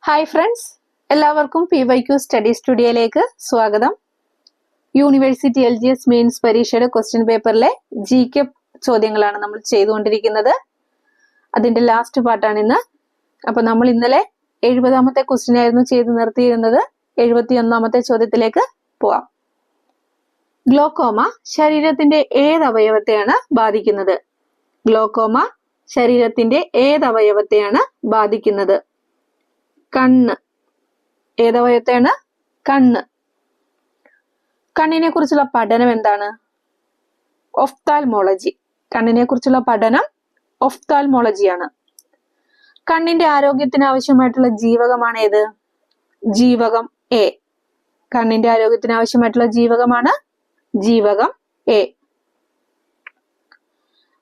Hi friends, എല്ലാവർക്കും PYQ study സ്റ്റുഡിയോയിലേക്ക് സ്വാഗതം. University LGS mains പരീക്ഷയുടെ ക്വസ്റ്റ്യൻ പേപ്പറിലെ GK ചോദ്യങ്ങളാണ് നമ്മൾ ചെയ്തുകൊണ്ടിരിക്കുന്നത്. അതിന്റെ ലാസ്റ്റ് പാർട്ടാണ് ഇന്ന്. അപ്പൊ നമ്മൾ ഇന്നലെ 70ാമത്തെ ക്വസ്റ്റ്യൻ ആയിരുന്നു ചെയ്ത് നിർത്തിയിരുന്നത്. 71ാമത്തെ ചോദ്യത്തിലേക്ക് പോവാം. ഗ്ലോക്കോമ ശരീരത്തിന്റെ ഏത് അവയവത്തെയാണ് ബാധിക്കുന്നത്? ഗ്ലോക്കോമ ശരീരത്തിന്റെ ഏത് അവയവത്തെയാണ് ബാധിക്കുന്നത്? കണ്ണ്. ഏതവയവത്തെയാണ്? കണ്ണ്. കണ്ണിനെ കുറിച്ചുള്ള പഠനം എന്താണ്? ഒഫ്താൽമോളജി. കണ്ണിനെ കുറിച്ചുള്ള പഠനം ഒഫ്താൽമോളജിയാണ്. കണ്ണിന്റെ ആരോഗ്യത്തിന് ആവശ്യമായിട്ടുള്ള ജീവകമാണ് ഏത്? ജീവകം A. കണ്ണിന്റെ ആരോഗ്യത്തിന് ആവശ്യമായിട്ടുള്ള ജീവകമാണ് ജീവകം A.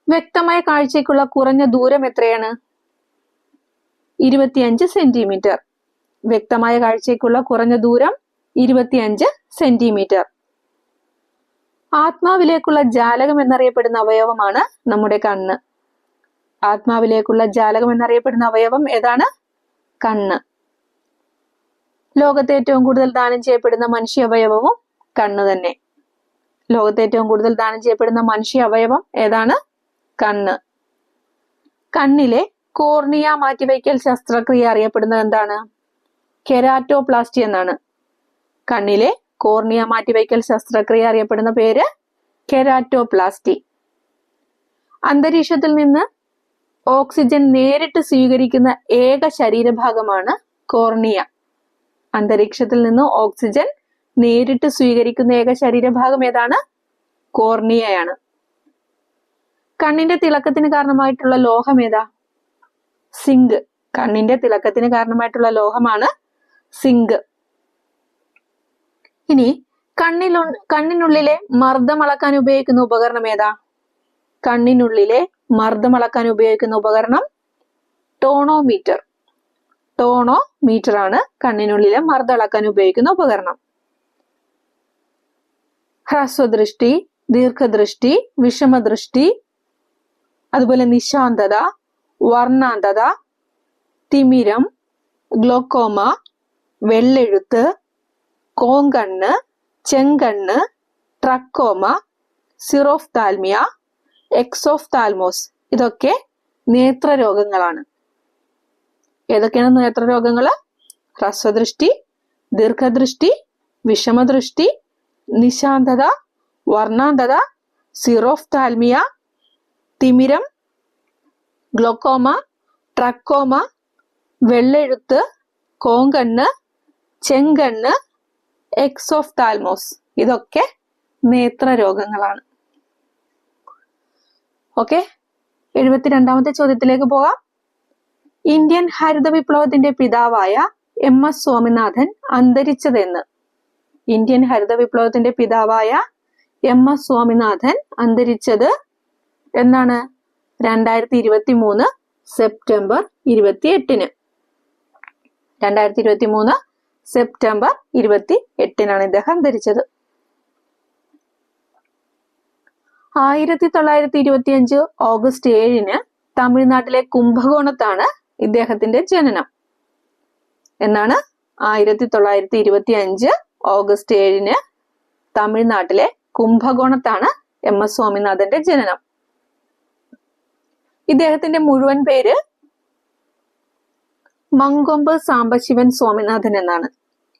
വ്യക്തമായ കാഴ്ചയ്ക്കുള്ള കുറഞ്ഞ ദൂരം എത്രയാണ്? 25 സെന്റിമീറ്റർ. വ്യക്തമായ കാഴ്ചയ്ക്കുള്ള കുറഞ്ഞ ദൂരം 25 സെന്റിമീറ്റർ. ആത്മാവിലേക്കുള്ള ജാലകം എന്നറിയപ്പെടുന്ന അവയവമാണ് നമ്മുടെ കണ്ണ്. ആത്മാവിലേക്കുള്ള ജാലകം എന്നറിയപ്പെടുന്ന അവയവം ഏതാണ്? കണ്ണ്. ലോകത്തെ ഏറ്റവും കൂടുതൽ ദാനം ചെയ്യപ്പെടുന്ന മനുഷ്യ അവയവവും കണ്ണ് തന്നെ. ലോകത്തെ ഏറ്റവും കൂടുതൽ ദാനം ചെയ്യപ്പെടുന്ന മനുഷ്യ അവയവം ഏതാണ്? കണ്ണ്. കണ്ണിലെ കോർണിയ മാറ്റിവയ്ക്കൽ ശസ്ത്രക്രിയ അറിയപ്പെടുന്നത് എന്താണ്? കെരാറ്റോപ്ലാസ്റ്റി എന്നാണ്. കണ്ണിലെ കോർണിയ മാറ്റിവയ്ക്കൽ ശസ്ത്രക്രിയ അറിയപ്പെടുന്ന പേര് കെരാറ്റോപ്ലാസ്റ്റി. അന്തരീക്ഷത്തിൽ നിന്ന് ഓക്സിജൻ നേരിട്ട് സ്വീകരിക്കുന്ന ഏക ശരീരഭാഗമാണ് കോർണിയ. അന്തരീക്ഷത്തിൽ നിന്ന് ഓക്സിജൻ നേരിട്ട് സ്വീകരിക്കുന്ന ഏക ശരീരഭാഗം ഏതാണ്? കോർണിയയാണ്. കണ്ണിന്റെ തിളക്കത്തിന് കാരണമായിട്ടുള്ള ലോഹം ഏതാ? സിങ്ക്. കണ്ണിന്റെ തിളക്കത്തിന് കാരണമായിട്ടുള്ള ലോഹമാണ് സിങ്ക്. ഇനി കണ്ണിനുള്ളിലെ മർദ്ദം അളക്കാൻ ഉപയോഗിക്കുന്ന ഉപകരണം ഏതാ? കണ്ണിനുള്ളിലെ മർദ്ദം അളക്കാൻ ഉപയോഗിക്കുന്ന ഉപകരണം ടോണോമീറ്റർ. ടോണോമീറ്റർ ആണ് കണ്ണിനുള്ളിലെ മർദ്ദം അളക്കാൻ ഉപയോഗിക്കുന്ന ഉപകരണം. ഹ്രസ്വദൃഷ്ടി, ദീർഘദൃഷ്ടി, വിഷമദൃഷ്ടി, അതുപോലെ നിശാന്തത, വർണ്ണാന്തത, തിമിരം, ഗ്ലോക്കോമ, വെള്ളെഴുത്ത്, കോങ്കണ്ണ്, ചെങ്കണ്ണ്, ട്രക്കോമ, സിറോഫ്താൽമിയ, എക്സോഫ്താൽമോസ് ഇതൊക്കെ നേത്രരോഗങ്ങളാണ്. ഏതൊക്കെയാണ് നേത്രരോഗങ്ങള്? ഹ്രസ്വദൃഷ്ടി, ദീർഘദൃഷ്ടി, വിഷമദൃഷ്ടി, നിശാന്തത, വർണ്ണാന്തത, സിറോഫ്താൽമിയ, തിമിരം, ഗ്ലോക്കോമ, ട്രക്കോമ, വെള്ളെഴുത്ത്, കോങ്കണ്ണ്, ചെങ്കണ്ണ്, എക്സോഫ്താൽമോസ് ഇതൊക്കെ നേത്രരോഗങ്ങളാണ്. ഓക്കെ, 72ാമത്തെ ചോദ്യത്തിലേക്ക് പോകാം. ഇന്ത്യൻ ഹരിത വിപ്ലവത്തിന്റെ പിതാവായ MS സ്വാമിനാഥൻ അന്തരിച്ചതെന്ന്? ഇന്ത്യൻ ഹരിത വിപ്ലവത്തിന്റെ പിതാവായ MS സ്വാമിനാഥൻ അന്തരിച്ചത് എന്നാണ്? 2023 സെപ്റ്റംബർ 28. 2023 സെപ്റ്റംബർ 28 ഇദ്ദേഹം അന്തരിച്ചത്. 1925 ഓഗസ്റ്റ് 7 തമിഴ്നാട്ടിലെ കുംഭകോണത്താണ് ഇദ്ദേഹത്തിന്റെ ജനനം. എന്നാണ്? 1925 ഓഗസ്റ്റ് 7 തമിഴ്നാട്ടിലെ കുംഭകോണത്താണ് MS സ്വാമിനാഥന്റെ ജനനം. ഇദ്ദേഹത്തിന്റെ മുഴുവൻ പേര് മങ്കൊമ്പ് സാംബശിവൻ സ്വാമിനാഥൻ എന്നാണ്.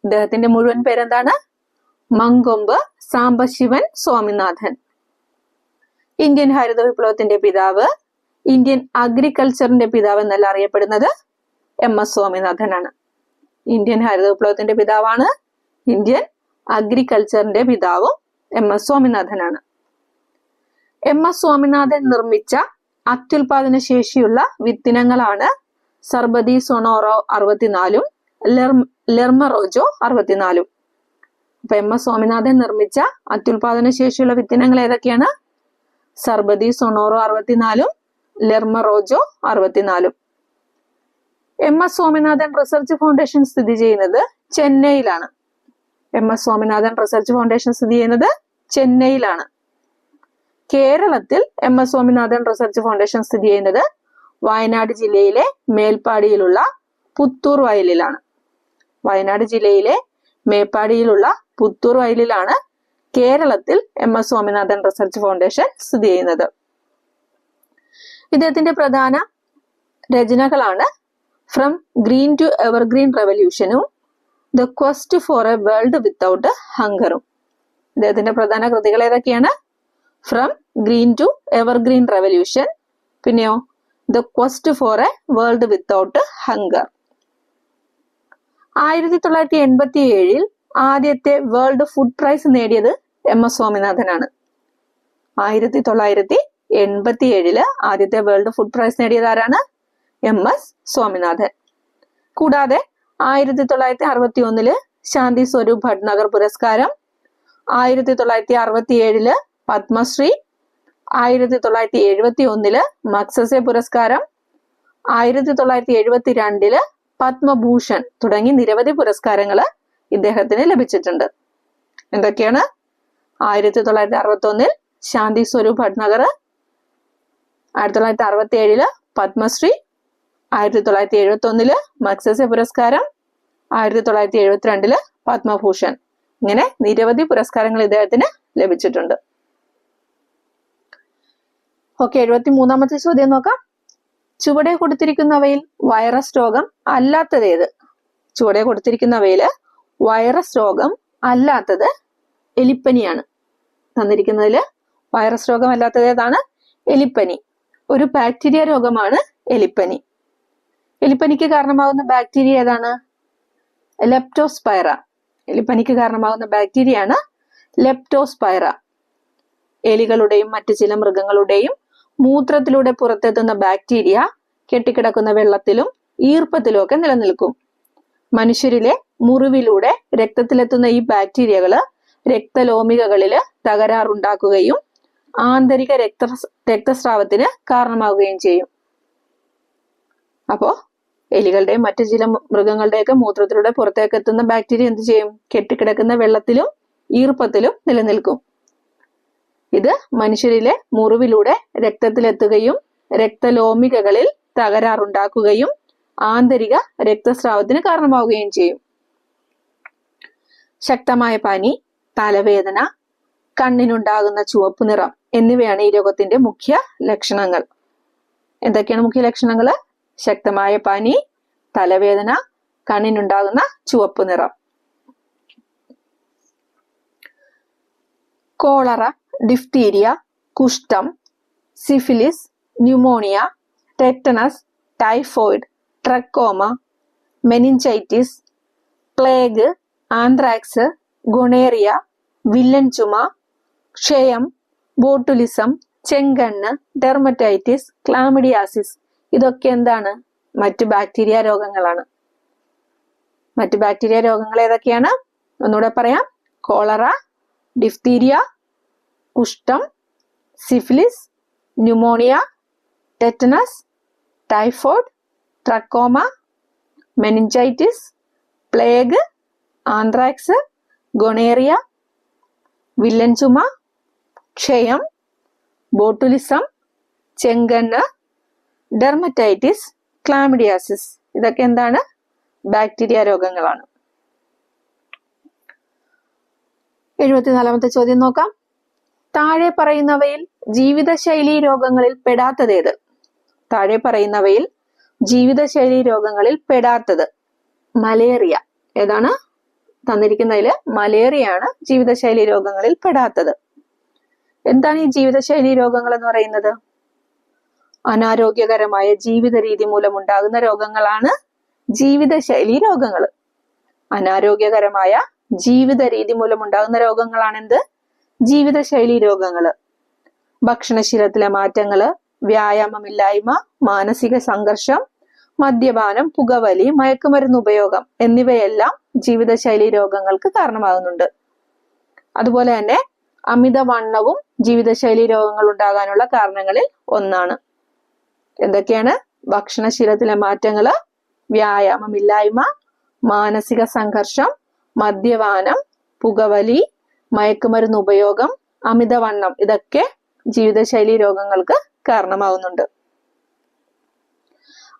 ഇദ്ദേഹത്തിന്റെ മുഴുവൻ പേരെന്താണ്? മങ്കൊമ്പ് സാംബശിവൻ സ്വാമിനാഥൻ. ഇന്ത്യൻ ഹരിത വിപ്ലവത്തിന്റെ പിതാവ്, ഇന്ത്യൻ അഗ്രികൾച്ചറിന്റെ പിതാവ് എന്നല്ല അറിയപ്പെടുന്നത് MS സ്വാമിനാഥനാണ്. ഇന്ത്യൻ ഹരിത വിപ്ലവത്തിന്റെ പിതാവാണ്. ഇന്ത്യൻ അഗ്രികൾച്ചറിന്റെ പിതാവും MS സ്വാമിനാഥനാണ്. MS സ്വാമിനാഥൻ നിർമ്മിച്ച അത്യുൽപാദന ശേഷിയുള്ള വിത്തിനങ്ങളാണ് സർബതി സൊണോറോ 64 ലെർമറോജോ 64. അപ്പൊ MS സ്വാമിനാഥൻ നിർമ്മിച്ച അത്യുൽപാദന ശേഷിയുള്ള വിത്തിനങ്ങൾ ഏതൊക്കെയാണ്? സർബതി സൊണോറോ 64 ലെർമറോജോ 64. MS സ്വാമിനാഥൻ റിസർച്ച് ഫൗണ്ടേഷൻ സ്ഥിതി ചെയ്യുന്നത് ചെന്നൈയിലാണ്. MS സ്വാമിനാഥൻ റിസർച്ച് ഫൗണ്ടേഷൻ സ്ഥിതി ചെയ്യുന്നത് ചെന്നൈയിലാണ്. കേരളത്തിൽ MS സ്വാമിനാഥൻ റിസർച്ച് ഫൗണ്ടേഷൻ സ്ഥിതി ചെയ്യുന്നത് വയനാട് ജില്ലയിലെ മേൽപ്പാടിയിലുള്ള പുത്തൂർ വയലിലാണ്. വയനാട് ജില്ലയിലെ മേപ്പാടിയിലുള്ള പുത്തൂർ വയലിലാണ് കേരളത്തിൽ MS സ്വാമിനാഥൻ റിസർച്ച് ഫൗണ്ടേഷൻ സ്ഥിതി ചെയ്യുന്നത്. ഇദ്ദേഹത്തിന്റെ പ്രധാന രചനകളാണ് ഫ്രം ഗ്രീൻ ടു എവർഗ്രീൻ റെവല്യൂഷനും the quest for a world without ഹങ്കറും. ഇദ്ദേഹത്തിന്റെ പ്രധാന കൃതികൾ ഏതൊക്കെയാണ്? From green to evergreen revolution, പിന്നെയോ the quest for a world without hunger. 1987 ആദ്യത്തെ വേൾഡ് ഫുഡ് പ്രൈസ് നേടിയത് MS സ്വാമിനാഥനാണ്. 1987 ആദ്യത്തെ വേൾഡ് ഫുഡ് പ്രൈസ് നേടിയത് ആരാണ്? MS സ്വാമിനാഥൻ. കൂടാതെ 1961 ശാന്തി സ്വരൂപ് ഭട്നഗർ പുരസ്കാരം, 1967 പത്മശ്രീ, 1971 മക്സസെ പുരസ്കാരം, 1972 പത്മഭൂഷൺ തുടങ്ങി നിരവധി പുരസ്കാരങ്ങൾ ഇദ്ദേഹത്തിന് ലഭിച്ചിട്ടുണ്ട്. എന്തൊക്കെയാണ്? 1961 ശാന്തി സ്വരൂപ് ഭട്നഗർ, 1967 പത്മശ്രീ, 1971 മക്സസെ പുരസ്കാരം, 1972 പത്മഭൂഷൺ. ഇങ്ങനെ നിരവധി പുരസ്കാരങ്ങൾ ഇദ്ദേഹത്തിന് ലഭിച്ചിട്ടുണ്ട്. ഓക്കെ, 73ാമത്തെ ചോദ്യം നോക്കാം. ചുവടെ കൊടുത്തിരിക്കുന്നവയിൽ വൈറസ് രോഗം അല്ലാത്തത് ഏത്? ചുവടെ കൊടുത്തിരിക്കുന്നവയിൽ വൈറസ് രോഗം അല്ലാത്തത് എലിപ്പനിയാണ്. തന്നിരിക്കുന്നതിൽ വൈറസ് രോഗം അല്ലാത്തത് ഏതാണ്? എലിപ്പനി. ഒരു ബാക്ടീരിയ രോഗമാണ് എലിപ്പനി. എലിപ്പനിക്ക് കാരണമാകുന്ന ബാക്ടീരിയ ഏതാണ്? ലെപ്റ്റോസ്പൈറ. എലിപ്പനിക്ക് കാരണമാകുന്ന ബാക്ടീരിയയാണ് ലെപ്റ്റോസ്പൈറ. എലികളുടെയും മറ്റു ചില മൃഗങ്ങളുടെയും മൂത്രത്തിലൂടെ പുറത്തെത്തുന്ന ബാക്ടീരിയ കെട്ടിക്കിടക്കുന്ന വെള്ളത്തിലും ഈർപ്പത്തിലും ഒക്കെ നിലനിൽക്കും. മനുഷ്യരിലെ മുറിവിലൂടെ രക്തത്തിലെത്തുന്ന ഈ ബാക്ടീരിയകള് രക്തലോമികകളില് തകരാറുണ്ടാക്കുകയും ആന്തരിക രക്തസ്രാവത്തിന് കാരണമാവുകയും ചെയ്യും. അപ്പോ എലികളുടെയും മറ്റു ചില മൃഗങ്ങളുടെയൊക്കെ മൂത്രത്തിലൂടെ പുറത്തേക്ക് എത്തുന്ന ബാക്ടീരിയ എന്ത് ചെയ്യും? കെട്ടിക്കിടക്കുന്ന വെള്ളത്തിലും ഈർപ്പത്തിലും നിലനിൽക്കും. ഇത് മനുഷ്യരിലെ മുറിവിലൂടെ രക്തത്തിലെത്തുകയും രക്തലോമികകളിൽ തകരാറുണ്ടാക്കുകയും ആന്തരിക രക്തസ്രാവത്തിന് കാരണമാവുകയും ചെയ്യും. ശക്തമായ പനി, തലവേദന, കണ്ണിനുണ്ടാകുന്ന ചുവപ്പ് നിറം എന്നിവയാണ് ഈ രോഗത്തിന്റെ മുഖ്യ ലക്ഷണങ്ങൾ. എന്തൊക്കെയാണ് മുഖ്യ ലക്ഷണങ്ങൾ? ശക്തമായ പനി, തലവേദന, കണ്ണിനുണ്ടാകുന്ന ചുവപ്പ് നിറം. കോളറ, ഡിഫ്തീരിയ, കുഷ്ഠം, syphilis, pneumonia, tetanus, typhoid, trachoma, meningitis, plague, anthrax, gonorrhoea, വില്ലൻ ചുമ, ക്ഷയം, ബോട്ടുലിസം, ചെങ്കണ്ണ്, ഡെർമറ്റൈറ്റിസ്, ക്ലാമിഡിയാസിസ് ഇതൊക്കെ എന്താണ്? മറ്റു ബാക്ടീരിയ രോഗങ്ങളാണ്. മറ്റു ബാക്ടീരിയ രോഗങ്ങൾ ഏതൊക്കെയാണ്? ഒന്നുകൂടെ പറയാം. കോളറ, ഡിഫ്തീരിയ, കുഷ്ഠം, syphilis, pneumonia, tetanus, typhoid, trachoma, meningitis, plague, anthrax, gonorrhoea, വില്ലൻ ചുമ, ക്ഷയം, ബോട്ടുലിസം, ചെങ്കണ്ണ്, ഡെർമറ്റൈറ്റിസ്, ക്ലാമിഡിയാസിസ് ഇതൊക്കെ എന്താണ്? ബാക്ടീരിയ രോഗങ്ങളാണ്. 74ാമത്തെ ചോദ്യം നോക്കാം. താഴെ പറയുന്നവയിൽ ജീവിതശൈലി രോഗങ്ങളിൽ പെടാത്തത് ഏത്? താഴെ പറയുന്നവയിൽ ജീവിതശൈലി രോഗങ്ങളിൽ പെടാത്തത് മലേറിയ. ഏതാണ്? തന്നിരിക്കുന്നതിൽ മലേറിയയാണ് ജീവിതശൈലി രോഗങ്ങളിൽ പെടാത്തത്. എന്താണ് ഈ ജീവിതശൈലി രോഗങ്ങൾ എന്ന് പറയുന്നത്? അനാരോഗ്യകരമായ ജീവിത രീതി മൂലമുണ്ടാകുന്ന രോഗങ്ങളാണ് ജീവിതശൈലി രോഗങ്ങൾ. അനാരോഗ്യകരമായ ജീവിത രീതി മൂലമുണ്ടാകുന്ന രോഗങ്ങളാണ് എന്ത്? ജീവിതശൈലി രോഗങ്ങൾ. ഭക്ഷണശീലത്തിലെ മാറ്റങ്ങള്, വ്യായാമമില്ലായ്മ, മാനസിക സംഘർഷം, മദ്യപാനം, പുകവലി, മയക്കുമരുന്ന് ഉപയോഗം എന്നിവയെല്ലാം ജീവിതശൈലി രോഗങ്ങൾക്ക് കാരണമാകുന്നുണ്ട്. അതുപോലെ തന്നെ അമിതവണ്ണവും ജീവിതശൈലി രോഗങ്ങൾ ഉണ്ടാകാനുള്ള കാരണങ്ങളിൽ ഒന്നാണ്. എന്തൊക്കെയാണ്? ഭക്ഷണശീലത്തിലെ മാറ്റങ്ങള്, വ്യായാമമില്ലായ്മ, മാനസിക സംഘർഷം, മദ്യപാനം, പുകവലി, മയക്കുമരുന്ന് ഉപയോഗം, അമിതവണ്ണം ഇതൊക്കെ ജീവിതശൈലി രോഗങ്ങൾക്ക് കാരണമാകുന്നുണ്ട്.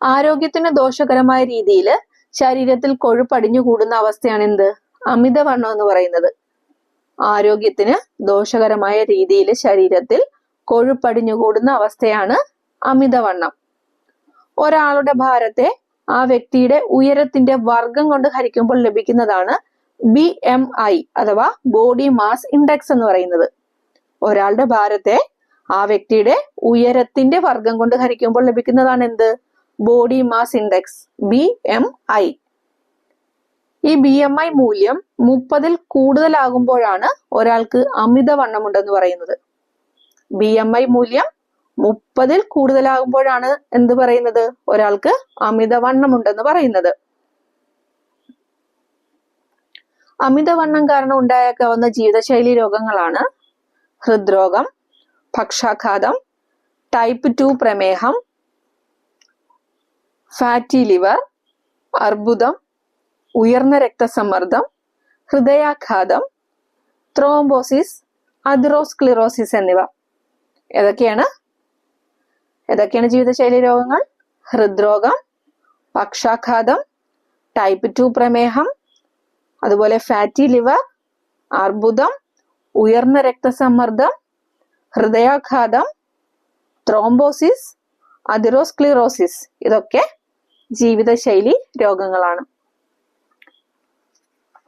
ആരോഗ്യത്തിന് ദോഷകരമായ രീതിയിൽ ശരീരത്തിൽ കൊഴുപ്പടിഞ്ഞു കൂടുന്ന അവസ്ഥയാണ് എന്ത്? അമിതവണ്ണം എന്ന് പറയുന്നത്. ആരോഗ്യത്തിന് ദോഷകരമായ രീതിയിൽ ശരീരത്തിൽ കൊഴുപ്പടിഞ്ഞു കൂടുന്ന അവസ്ഥയാണ് അമിതവണ്ണം. ഒരാളുടെ ഭാരത്തെ ആ വ്യക്തിയുടെ ഉയരത്തിന്റെ വർഗം കൊണ്ട് ഹരിക്കുമ്പോൾ ലഭിക്കുന്നതാണ് BMI അഥവാ ബോഡി മാസ് ഇൻഡെക്സ് എന്ന് പറയുന്നത്. ഒരാളുടെ ഭാരത്തെ ആ വ്യക്തിയുടെ ഉയരത്തിന്റെ വർഗം കൊണ്ട് ഹരിക്കുമ്പോൾ ലഭിക്കുന്നതാണ് എന്ത്? Body mass index, BMI. ഈ BMI മൂല്യം 30-ൽ കൂടുതലാകുമ്പോഴാണ് ഒരാൾക്ക് അമിതവണ്ണമുണ്ടെന്ന് പറയുന്നത്. BMI മൂല്യം 30-ൽ കൂടുതലാകുമ്പോഴാണ് എന്ത് പറയുന്നത്? ഒരാൾക്ക് അമിതവണ്ണമുണ്ടെന്ന് പറയുന്നത്. അമിതവണ്ണം കാരണം ഉണ്ടായേക്കാവുന്ന ജീവിതശൈലി രോഗങ്ങളാണ് ഹൃദ്രോഗം, പക്ഷാഘാതം, ടൈപ്പ് 2 പ്രമേഹം, ഫാറ്റി ലിവർ, അർബുദം, ഉയർന്ന രക്തസമ്മർദ്ദം, ഹൃദയാഘാതം, ത്രോംബോസിസ്, അതിറോസ്ക്ലിറോസിസ് എന്നിവ. ഏതൊക്കെയാണ് ജീവിതശൈലി രോഗങ്ങൾ? ഹൃദ്രോഗം, പക്ഷാഘാതം, ടൈപ്പ് 2 പ്രമേഹം, അതുപോലെ ഫാറ്റി ലിവർ, അർബുദം, ഉയർന്ന രക്തസമ്മർദ്ദം, ഹൃദയാഘാതം, ത്രോംബോസിസ്, അതിറോസ്ക്ലിറോസിസ്. ഇതൊക്കെ ജീവിതശൈലി രോഗങ്ങളാണ്.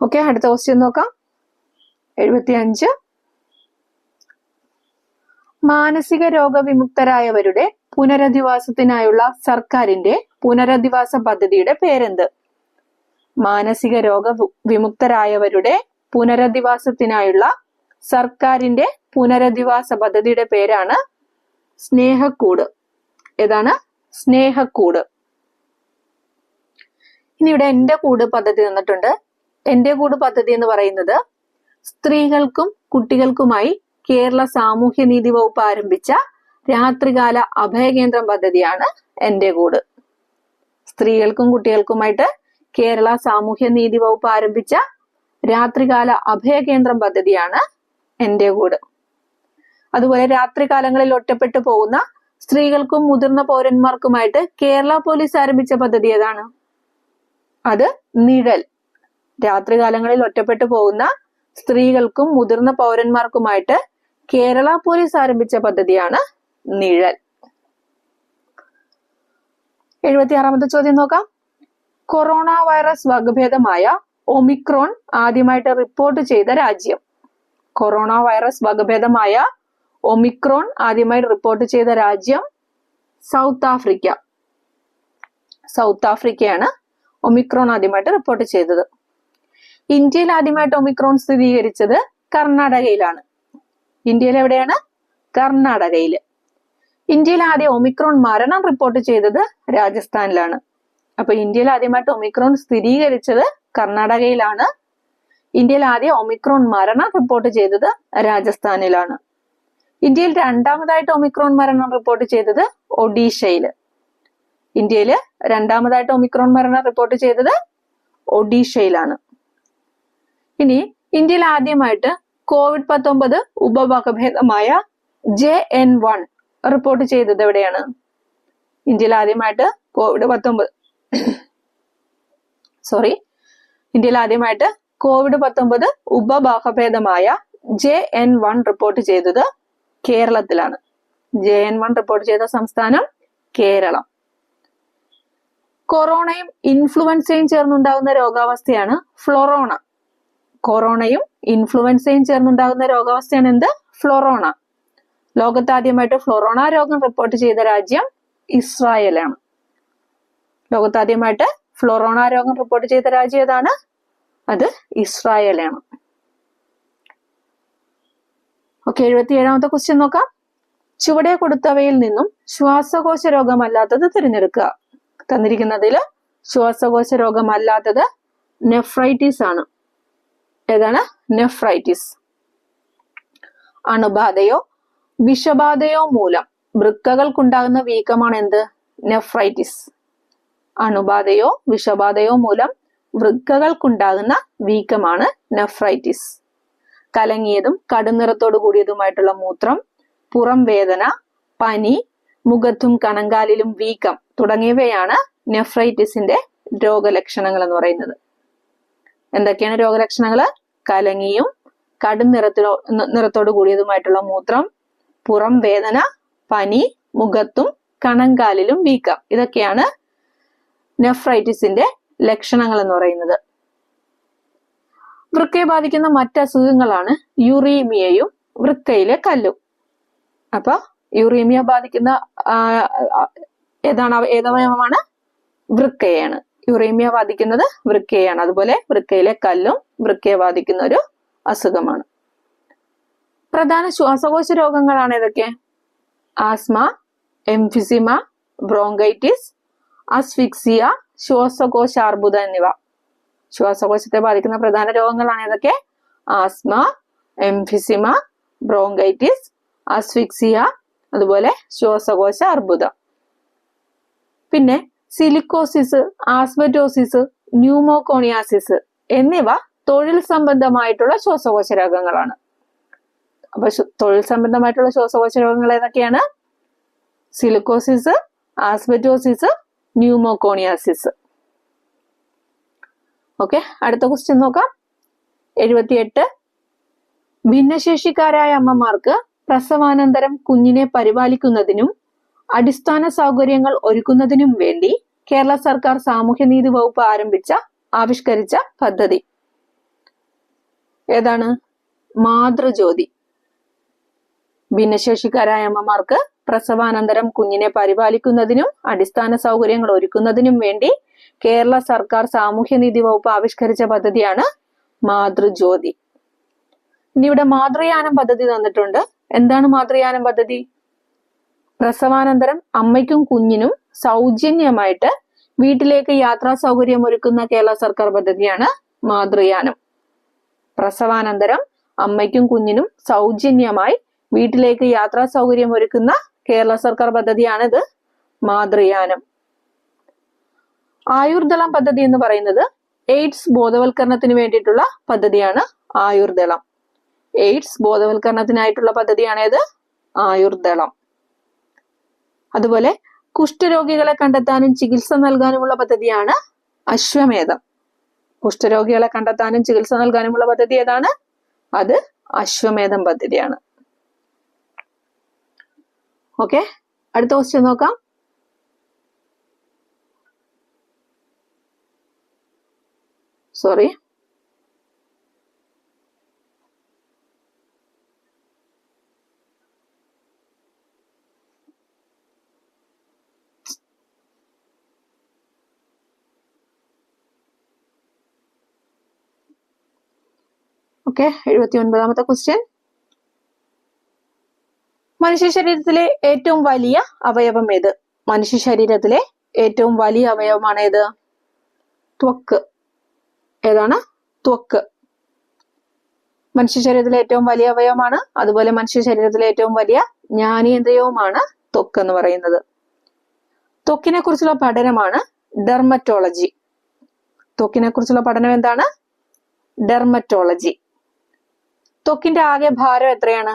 ഓക്കെ, അടുത്ത ക്വസ്റ്റ്യൻ നോക്കാം. 75. മാനസിക രോഗവിമുക്തരായവരുടെ പുനരധിവാസത്തിനായുള്ള സർക്കാരിന്റെ പുനരധിവാസ പദ്ധതിയുടെ പേരെന്ത്? മാനസിക രോഗ വിമുക്തരായവരുടെ പുനരധിവാസത്തിനായുള്ള സർക്കാരിന്റെ പുനരധിവാസ പദ്ധതിയുടെ പേരാണ് സ്നേഹക്കൂട്. ഏതാണ്? സ്നേഹക്കൂട്. ഇനി ഇവിടെ എന്റെ കൂട് പദ്ധതി തന്നിട്ടുണ്ട്. എന്റെ കൂട് പദ്ധതി എന്ന് പറയുന്നത് സ്ത്രീകൾക്കും കുട്ടികൾക്കുമായി കേരള സാമൂഹ്യനീതി വകുപ്പ് ആരംഭിച്ച രാത്രികാല അഭയകേന്ദ്രം പദ്ധതിയാണ് എന്റെ കൂട്. സ്ത്രീകൾക്കും കുട്ടികൾക്കുമായിട്ട് കേരള സാമൂഹ്യനീതി വകുപ്പ് ആരംഭിച്ച രാത്രികാല അഭയകേന്ദ്രം പദ്ധതിയാണ് എന്റെ കൂട്. അതുപോലെ രാത്രികാലങ്ങളിൽ ഒറ്റപ്പെട്ടു പോകുന്ന സ്ത്രീകൾക്കും മുതിർന്ന പൗരന്മാർക്കുമായിട്ട് കേരള പോലീസ് ആരംഭിച്ച പദ്ധതി ഏതാണ്? അത് നിഴൽ. രാത്രികാലങ്ങളിൽ ഒറ്റപ്പെട്ടു പോകുന്ന സ്ത്രീകൾക്കും മുതിർന്ന പൗരന്മാർക്കുമായിട്ട് കേരള പോലീസ് ആരംഭിച്ച പദ്ധതിയാണ് നിഴൽ. 76-ാമത്തെ ചോദ്യം നോക്കാം. കൊറോണ വൈറസ് വകഭേദമായ ഒമിക്രോൺ ആദ്യമായിട്ട് റിപ്പോർട്ട് ചെയ്ത രാജ്യം? കൊറോണ വൈറസ് വകഭേദമായ ഒമിക്രോൺ ആദ്യമായി റിപ്പോർട്ട് ചെയ്ത രാജ്യം സൗത്ത് ആഫ്രിക്ക. സൗത്ത് ആഫ്രിക്കയാണ് ഒമിക്രോൺ ആദ്യമായിട്ട് റിപ്പോർട്ട് ചെയ്തത്. ഇന്ത്യയിൽ ആദ്യമായിട്ട് ഒമിക്രോൺ സ്ഥിരീകരിച്ചത് കർണാടകയിലാണ്. ഇന്ത്യയിൽ എവിടെയാണ്? കർണാടകയില്. ഇന്ത്യയിൽ ആദ്യം ഒമിക്രോൺ മരണം റിപ്പോർട്ട് ചെയ്തത് രാജസ്ഥാനിലാണ്. അപ്പൊ ഇന്ത്യയിൽ ആദ്യമായിട്ട് ഒമിക്രോൺ സ്ഥിരീകരിച്ചത് കർണാടകയിലാണ്. ഇന്ത്യയിൽ ആദ്യം ഒമിക്രോൺ മരണം റിപ്പോർട്ട് ചെയ്തത് രാജസ്ഥാനിലാണ്. ഇന്ത്യയിൽ രണ്ടാമതായിട്ട് ഒമിക്രോൺ മരണം റിപ്പോർട്ട് ചെയ്തത് ഒഡീഷയില്. ഇന്ത്യയിൽ രണ്ടാമതായിട്ട് ഒമിക്രോൺ മരണം റിപ്പോർട്ട് ചെയ്തത് ഒഡീഷയിലാണ്. ഇനി ഇന്ത്യയിൽ ആദ്യമായിട്ട് COVID-19 ഉപവകഭേദമായ JN1 റിപ്പോർട്ട് ചെയ്തത് എവിടെയാണ്? ഇന്ത്യയിൽ ആദ്യമായിട്ട് ഇന്ത്യയിൽ ആദ്യമായിട്ട് COVID-19 ഉപവകഭേദമായ JN1 റിപ്പോർട്ട് ചെയ്തത് കേരളത്തിലാണ്. JN1 റിപ്പോർട്ട് ചെയ്ത സംസ്ഥാനം കേരളം. കൊറോണയും ഇൻഫ്ലുവൻസയും ചേർന്നുണ്ടാകുന്ന രോഗാവസ്ഥയാണ് ഫ്ലൊറോണ. കൊറോണയും ഇൻഫ്ലുവൻസയും ചേർന്നുണ്ടാകുന്ന രോഗാവസ്ഥയാണ് എന്ത്? ഫ്ലൊറോണ. ലോകത്ത് ആദ്യമായിട്ട് ഫ്ലൊറോണ രോഗം റിപ്പോർട്ട് ചെയ്ത രാജ്യം ഇസ്രായേലാണ്. ലോകത്ത് ആദ്യമായിട്ട് ഫ്ലൊറോണ രോഗം റിപ്പോർട്ട് ചെയ്ത രാജ്യം ഏതാണ്? അത് ഇസ്രായേലാണ്. ഓക്കെ, 77-ാമത്തെ ക്വസ്റ്റ്യൻ നോക്കാം. ചുവടെ കൊടുത്തവയിൽ നിന്നും ശ്വാസകോശ രോഗമല്ലാത്തത് തിരഞ്ഞെടുക്കുക. തന്നിരിക്കുന്നതില് ശ്വാസകോശ രോഗമല്ലാത്തത് നെഫ്രൈറ്റിസ് ആണ്. ഏതാണ്? നെഫ്രൈറ്റിസ്. അണുബാധയോ വിഷബാധയോ മൂലം വൃക്കകൾക്കുണ്ടാകുന്ന വീക്കമാണ് എന്ത്? നെഫ്രൈറ്റിസ്. അണുബാധയോ വിഷബാധയോ മൂലം വൃക്കകൾക്കുണ്ടാകുന്ന വീക്കമാണ് നെഫ്രൈറ്റിസ്. കലങ്ങിയതും കടുനിറത്തോടു കൂടിയതുമായിട്ടുള്ള മൂത്രം, പുറം വേദന, പനി, മുഖത്തും കണങ്കാലിലും വീക്കം തുടങ്ങിയവയാണ് നെഫ്രൈറ്റിസിന്റെ രോഗലക്ഷണങ്ങൾ എന്ന് പറയുന്നത്. എന്തൊക്കെയാണ് രോഗലക്ഷണങ്ങൾ? കലങ്ങിയും കടും നിറത്തോട് കൂടിയതുമായിട്ടുള്ള മൂത്രം, പുറം വേദന, പനി, മുഖത്തും കണങ്കാലിലും വീക്കം. ഇതൊക്കെയാണ് നെഫ്രൈറ്റിസിന്റെ ലക്ഷണങ്ങൾ എന്ന് പറയുന്നത്. വൃക്കയെ ബാധിക്കുന്ന മറ്റ് അസുഖങ്ങളാണ് യുറീമിയയും വൃക്കയിലെ കല്ലും. അപ്പൊ യുറീമിയ ബാധിക്കുന്ന ഏതവയവമാണ്? വൃക്കയാണ്. യുറീമിയ ബാധിക്കുന്നത് വൃക്കയാണ്. അതുപോലെ വൃക്കയിലെ കല്ലും വൃക്കയെ ബാധിക്കുന്ന ഒരു അസുഖമാണ്. പ്രധാന ശ്വാസകോശ രോഗങ്ങളാണ് ഏതൊക്കെ? ആസ്മ, എംഫിസിമ, ബ്രോങ്കൈറ്റിസ്, അസ്ഫിക്സിയ, ശ്വാസകോശാർബുദം എന്നിവ. ശ്വാസകോശത്തെ ബാധിക്കുന്ന പ്രധാന രോഗങ്ങളാണ് ഏതൊക്കെ? ആസ്മ, എംഫിസിമ, ബ്രോങ്കൈറ്റിസ്, അസ്ഫിക്സിയ, അതുപോലെ ശ്വാസകോശ അർബുദം. പിന്നെ സിലിക്കോസിസ്, ആസ്ബറ്റോസിസ്, ന്യൂമോകോണിയാസിസ് എന്നിവ തൊഴിൽ സംബന്ധമായിട്ടുള്ള ശ്വാസകോശ രോഗങ്ങളാണ്. അപ്പൊ തൊഴിൽ സംബന്ധമായിട്ടുള്ള ശ്വാസകോശ രോഗങ്ങൾ ഏതൊക്കെയാണ്? Silicosis, asbestosis, pneumoconiosis. ഓക്കെ, അടുത്ത ക്വസ്റ്റ്യൻ നോക്കാം. 78. ഭിന്നശേഷിക്കാരായ അമ്മമാർക്ക് പ്രസവാനന്തരം കുഞ്ഞിനെ പരിപാലിക്കുന്നതിനും അടിസ്ഥാന സൗകര്യങ്ങൾ ഒരുക്കുന്നതിനും വേണ്ടി കേരള സർക്കാർ സാമൂഹ്യനീതി വകുപ്പ് ആവിഷ്കരിച്ച പദ്ധതി ഏതാണ്? മാതൃജ്യോതി. ഭിന്നശേഷിക്കാരായ അമ്മമാർക്ക് പ്രസവാനന്തരം കുഞ്ഞിനെ പരിപാലിക്കുന്നതിനും അടിസ്ഥാന സൗകര്യങ്ങൾ ഒരുക്കുന്നതിനും വേണ്ടി കേരള സർക്കാർ സാമൂഹ്യനീതി വകുപ്പ് ആവിഷ്കരിച്ച പദ്ധതിയാണ് മാതൃജ്യോതി. ഇനി ഇവിടെ മാതൃയാനം പദ്ധതി തന്നിട്ടുണ്ട്. എന്താണ് മാതൃയാനം പദ്ധതി? പ്രസവാനന്തരം അമ്മയ്ക്കും കുഞ്ഞിനും സൗജന്യമായിട്ട് വീട്ടിലേക്ക് യാത്രാ സൗകര്യം ഒരുക്കുന്ന കേരള സർക്കാർ പദ്ധതിയാണ് മാതൃയാനം. പ്രസവാനന്തരം അമ്മയ്ക്കും കുഞ്ഞിനും സൗജന്യമായി വീട്ടിലേക്ക് യാത്രാ സൗകര്യം ഒരുക്കുന്ന കേരള സർക്കാർ പദ്ധതിയാണിത്, മാതൃയാനം. ആയുർദളം പദ്ധതി എന്ന് പറയുന്നത് എയ്ഡ്സ് ബോധവൽക്കരണത്തിന് വേണ്ടിയിട്ടുള്ള പദ്ധതിയാണ് ആയുർദളം. എയ്ഡ്സ് ബോധവൽക്കരണത്തിനായിട്ടുള്ള പദ്ധതിയാണ് ഏത്? ആയുർദളം. അതുപോലെ കുഷ്ഠരോഗികളെ കണ്ടെത്താനും ചികിത്സ നൽകാനുമുള്ള പദ്ധതിയാണ് അശ്വമേധം. കുഷ്ഠരോഗികളെ കണ്ടെത്താനും ചികിത്സ നൽകാനുമുള്ള പദ്ധതി ഏതാണ്? അത് അശ്വമേധം പദ്ധതിയാണ്. ഓക്കെ, അടുത്ത ക്വസ്റ്റ്യൻ നോക്കാം. സോറി, ഓക്കെ, 79ാമത്തെ ക്വസ്റ്റ്യൻ. മനുഷ്യ ശരീരത്തിലെ ഏറ്റവും വലിയ അവയവം ഏത്? മനുഷ്യ ശരീരത്തിലെ ഏറ്റവും വലിയ അവയവമാണ് ഏത്? ത്വക്ക്. ഏതാണ്? ത്വക്ക്. മനുഷ്യ ശരീരത്തിലെ ഏറ്റവും വലിയ അവയവമാണ്. അതുപോലെ മനുഷ്യ ശരീരത്തിലെ ഏറ്റവും വലിയ ജ്ഞാനേന്ദ്രിയവുമാണ് ത്വക്ക് എന്ന് പറയുന്നത്. ത്വക്കിനെ കുറിച്ചുള്ള പഠനമാണ് ഡെർമറ്റോളജി. ത്വക്കിനെ കുറിച്ചുള്ള പഠനം എന്താണ്? ഡെർമറ്റോളജി. ത്വക്കിന്റെ ആകെ ഭാരം എത്രയാണ്?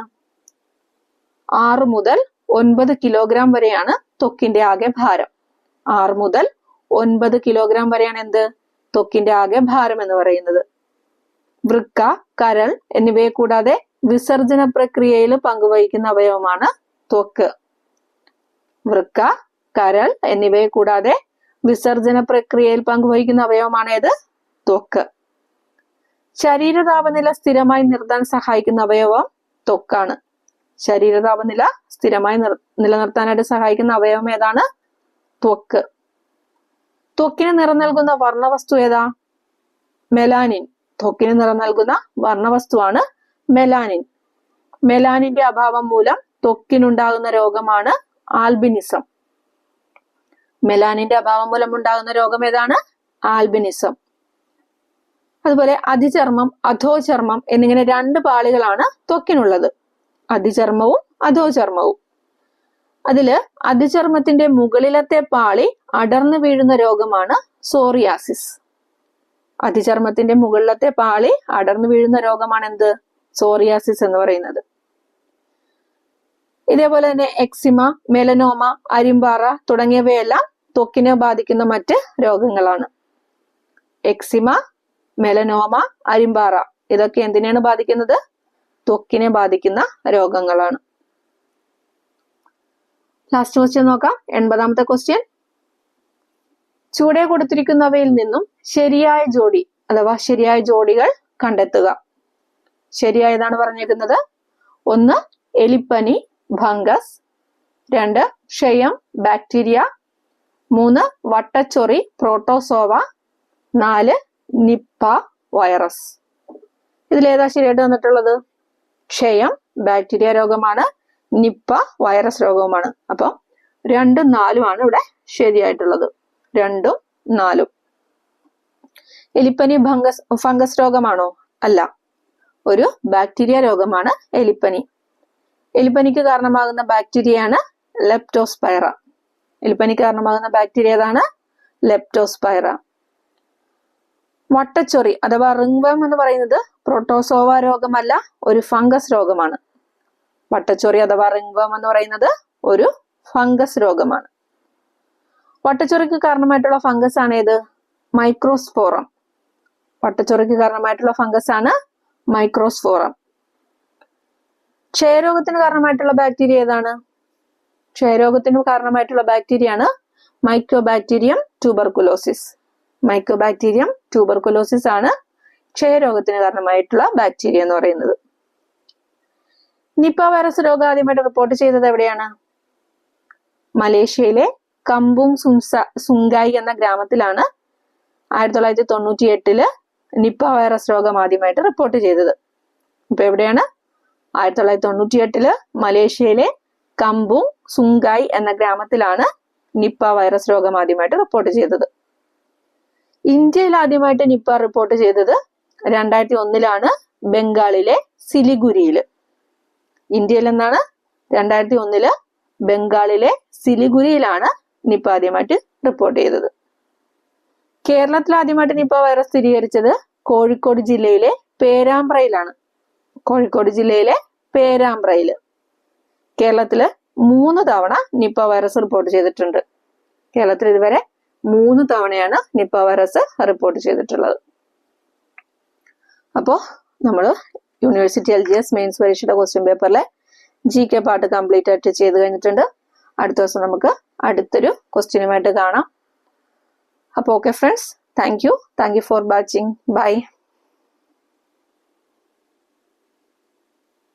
6 മുതൽ 9 കിലോഗ്രാം വരെയാണ് ത്വക്കിന്റെ ആകെ ഭാരം. 6 മുതൽ 9 കിലോഗ്രാം വരെയാണ് എന്ത്? ത്വക്കിന്റെ ആകെ ഭാരം എന്ന് പറയുന്നത്. വൃക്ക, കരൾ എന്നിവയെ കൂടാതെ വിസർജന പ്രക്രിയയിൽ പങ്കുവഹിക്കുന്ന അവയവമാണ് ത്വക്ക്. വൃക്ക, കരൾ എന്നിവയെ കൂടാതെ വിസർജന പ്രക്രിയയിൽ പങ്കുവഹിക്കുന്ന അവയവമാണ് ഏത്? ത്വക്ക്. ശരീര താപനില സ്ഥിരമായി നിർത്താൻ സഹായിക്കുന്ന അവയവം ത്വക്കാണ്. ശരീര താപനില സ്ഥിരമായി നിലനിർത്താനായിട്ട് സഹായിക്കുന്ന അവയവം ഏതാണ്? ത്വക്ക്. ത്വക്കിന് നിറം നൽകുന്ന വർണ്ണവസ്തു ഏതാ? മെലാനിൻ. ത്വക്കിന് നിറം നൽകുന്ന വർണ്ണവസ്തുവാണ് മെലാനിൻ. മെലാനിന്റെ അഭാവം മൂലം ത്വക്കിനുണ്ടാകുന്ന രോഗമാണ് ആൽബിനിസം. മെലാനിന്റെ അഭാവം മൂലം ഉണ്ടാകുന്ന രോഗം ഏതാണ്? ആൽബിനിസം. അതുപോലെ അധിചർമ്മം, അധോചർമ്മം എന്നിങ്ങനെ 2 പാളികളാണ് ത്വക്കിനുള്ളത്. അധിചർമ്മവും അധോചർമ്മവും. അതില് അധിചർമ്മത്തിന്റെ മുകളിലത്തെ പാളി അടർന്നു വീഴുന്ന രോഗമാണ് സോറിയാസിസ്. അധിചർമ്മത്തിന്റെ മുകളിലത്തെ പാളി അടർന്നു വീഴുന്ന രോഗമാണ് എന്ത്? സോറിയാസിസ് എന്ന് പറയുന്നത്. ഇതേപോലെ തന്നെ എക്സിമ, മെലനോമ, അരിമ്പാറ തുടങ്ങിയവയെല്ലാം ത്വക്കിനെ ബാധിക്കുന്ന മറ്റ് രോഗങ്ങളാണ്. എക്സിമ, മെലനോമ, അരിമ്പാറ ഇതൊക്കെ എന്തിനെയാണ് ബാധിക്കുന്നത്? ത്വക്കിനെ ബാധിക്കുന്ന രോഗങ്ങളാണ്. ലാസ്റ്റ് ക്വസ്റ്റ്യൻ നോക്കാം. 80ാമത്തെ ക്വസ്റ്റ്യൻ. ചുവടെ കൊടുത്തിരിക്കുന്നവയിൽ നിന്നും ശരിയായ ജോഡി അഥവാ ശരിയായ ജോഡികൾ കണ്ടെത്തുക. ശരിയായതാണ് പറഞ്ഞേക്കുന്നത്. 1 എലിപ്പനി, ഫംഗസ്. 2 ക്ഷയം, ബാക്ടീരിയ. 3 വട്ടച്ചൊറി, പ്രോട്ടോസോവ. 4 നിപ്പ വൈറസ്. ഇതിലേതാ ശരിയായിട്ട് വന്നിട്ടുള്ളത്? ക്ഷയം ബാക്ടീരിയ രോഗമാണ്, നിപ്പ വൈറസ് രോഗവുമാണ്. അപ്പം 2ഉം 4ഉം ആണ് ഇവിടെ ശരിയായിട്ടുള്ളത്. 2ഉം 4ഉം. എലിപ്പനി ഫംഗസ് രോഗമാണോ? അല്ല, ഒരു ബാക്ടീരിയ രോഗമാണ് എലിപ്പനി. എലിപ്പനിക്ക് കാരണമാകുന്ന ബാക്ടീരിയയാണ് ലെപ്റ്റോസ്പൈറ. എലിപ്പനിക്ക് കാരണമാകുന്ന ബാക്ടീരിയ ഏതാണ്? ലെപ്റ്റോസ്പൈറ. വട്ടച്ചൊറി അഥവാ റിംഗ്വർം എന്ന് പറയുന്നത് പ്രോട്ടോസോവ രോഗമല്ല, ഒരു ഫംഗസ് രോഗമാണ്. വട്ടച്ചൊറി അഥവാ റിംഗ്വർം എന്ന് പറയുന്നത് ഒരു ഫംഗസ് രോഗമാണ്. വട്ടച്ചൊറിക്ക് കാരണമായിട്ടുള്ള ഫംഗസ് ആണ് ഏത്? മൈക്രോസ്പോറം. വട്ടച്ചൊറിക്ക് കാരണമായിട്ടുള്ള ഫംഗസ് ആണ് മൈക്രോസ്പോറം. ക്ഷയരോഗത്തിന് കാരണമായിട്ടുള്ള ബാക്ടീരിയ ഏതാണ്? ക്ഷയരോഗത്തിന് കാരണമായിട്ടുള്ള ബാക്ടീരിയയാണ് മൈക്കോബാക്ടീരിയം ട്യൂബർകുലോസിസ്. മൈക്കോബാക്ടീരിയം ട്യൂബർകുലോസിസ് ആണ് ക്ഷയരോഗത്തിന് കാരണമായിട്ടുള്ള ബാക്ടീരിയ എന്ന് പറയുന്നത്. നിപ്പ വൈറസ് രോഗം ആദ്യമായിട്ട് റിപ്പോർട്ട് ചെയ്തത് എവിടെയാണ്? മലേഷ്യയിലെ കമ്പുങ് സുങ്കായി എന്ന ഗ്രാമത്തിലാണ് 1998 നിപ്പ വൈറസ് രോഗം ആദ്യമായിട്ട് റിപ്പോർട്ട് ചെയ്തത്. ഇപ്പൊ എവിടെയാണ്? 1998 മലേഷ്യയിലെ കമ്പുങ് സുങ്കായി എന്ന ഗ്രാമത്തിലാണ് നിപ്പ വൈറസ് രോഗം ആദ്യമായിട്ട് റിപ്പോർട്ട് ചെയ്തത്. ഇന്ത്യയിൽ ആദ്യമായിട്ട് നിപ്പ റിപ്പോർട്ട് ചെയ്തത് 2001 ബംഗാളിലെ സിലിഗുരിയില്. ഇന്ത്യയിൽ എന്നാണ്? 2001 ബംഗാളിലെ സിലിഗുരിയിലാണ് നിപ്പ ആദ്യമായിട്ട് റിപ്പോർട്ട് ചെയ്തത്. കേരളത്തിൽ ആദ്യമായിട്ട് നിപ്പ വൈറസ് സ്ഥിരീകരിച്ചത് കോഴിക്കോട് ജില്ലയിലെ പേരാമ്പ്രയിലാണ്. കോഴിക്കോട് ജില്ലയിലെ പേരാമ്പ്രയില്. കേരളത്തില് 3 തവണ നിപ്പ വൈറസ് റിപ്പോർട്ട് ചെയ്തിട്ടുണ്ട്. കേരളത്തിൽ ഇതുവരെ 3 തവണയാണ് നിപ്പ വൈറസ് റിപ്പോർട്ട് ചെയ്തിട്ടുള്ളത്. അപ്പോ നമ്മള് യൂണിവേഴ്സിറ്റി LGS മെയിൻസ് പരീക്ഷയുടെ ക്വസ്റ്റ്യൻ പേപ്പറിലെ GK പാർട്ട് കംപ്ലീറ്റ് ആയിട്ട് ചെയ്ത് കഴിഞ്ഞിട്ടുണ്ട്. അടുത്ത ദിവസം നമുക്ക് അടുത്തൊരു ക്വസ്റ്റ്യനുമായിട്ട് കാണാം. അപ്പോൾ okay friends, thank you for watching. By.